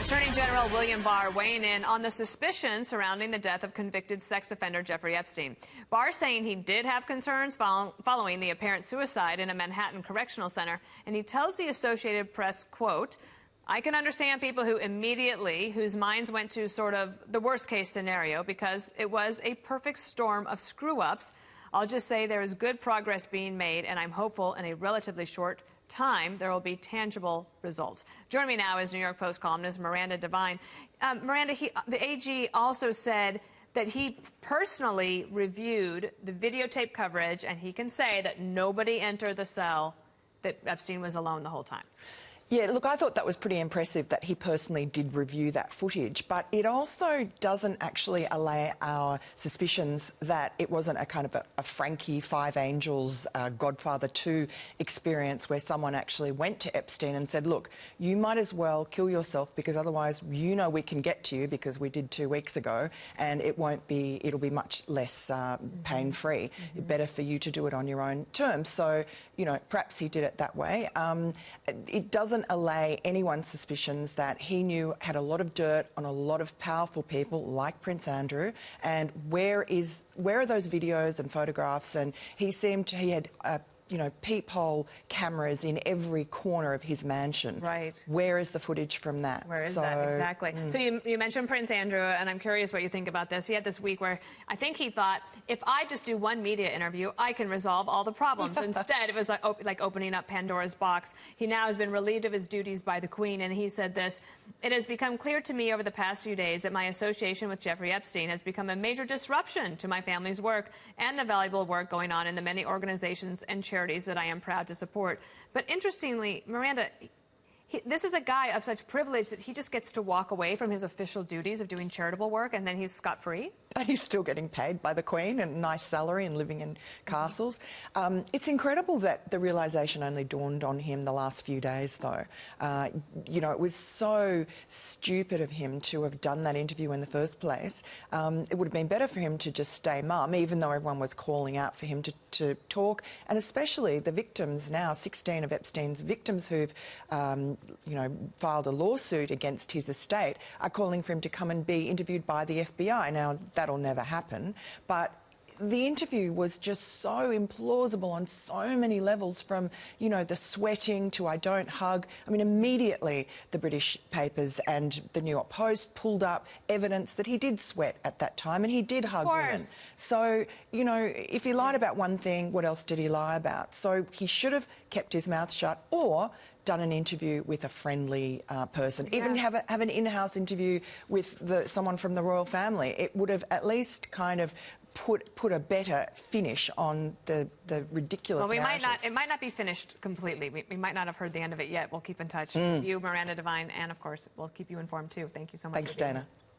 Attorney General William Barr weighing in on the suspicion surrounding the death of convicted sex offender Jeffrey Epstein. Barr saying he did have concerns following the apparent suicide in a Manhattan correctional center, and he tells the Associated Press, quote, "I can understand people whose minds went to sort of the worst case scenario because it was a perfect storm of screw-ups. I'll just say there is good progress being made, and I'm hopeful in a relatively short time there will be tangible results." Joining me now is New York Post columnist Miranda Devine. Miranda, the AG also said that he personally reviewed the videotape coverage, and he can say that nobody entered the cell, that Epstein was alone the whole time. Yeah, look, I thought that was pretty impressive that he personally did review that footage, but it also doesn't actually allay our suspicions that it wasn't a kind of a Frankie, Five Angels, Godfather 2 experience where someone actually went to Epstein and said, look, you might as well kill yourself because otherwise you know we can get to you because we did 2 weeks ago and it'll be much less pain-free. Better for you to do it on your own terms. So, you know, perhaps he did it that way. It doesn't allay anyone's suspicions that he knew had a lot of dirt on a lot of powerful people like Prince Andrew, and where are those videos and photographs? And he had peephole cameras in every corner of his mansion. Right. Where is the footage from that? Where is that? Exactly. So you mentioned Prince Andrew, and I'm curious what you think about this. He had this week where I think he thought, if I just do one media interview, I can resolve all the problems. Instead, it was like opening up Pandora's box. He now has been relieved of his duties by the Queen, and he said this: "It has become clear to me over the past few days that my association with Jeffrey Epstein has become a major disruption to my family's work and the valuable work going on in the many organizations and charities that I am proud to support." But interestingly, Miranda, this is a guy of such privilege that he just gets to walk away from his official duties of doing charitable work, and then he's scot-free? And he's still getting paid by the Queen and a nice salary and living in castles. It's incredible that the realisation only dawned on him the last few days, though. You know, it was so stupid of him to have done that interview in the first place. It would have been better for him to just stay mum, even though everyone was calling out for him to talk, and especially the victims now, 16 of Epstein's victims who've filed a lawsuit against his estate, are calling for him to come and be interviewed by the FBI. Now, that'll never happen, but the interview was just so implausible on so many levels, from, you know, the sweating to I don't hug. I mean, immediately the British papers and the New York Post pulled up evidence that he did sweat at that time and he did hug women. So, you know, if he lied about one thing, what else did he lie about? So he should have kept his mouth shut or done an interview with a friendly person. Yeah. Even have an in-house interview with someone from the royal family. It would have at least kind of put a better finish on the ridiculous narrative. It might not be finished completely. We might not have heard the end of it yet. We'll keep in touch with you, Miranda Devine, and of course we'll keep you informed too. Thank you so much. Thanks, Dana.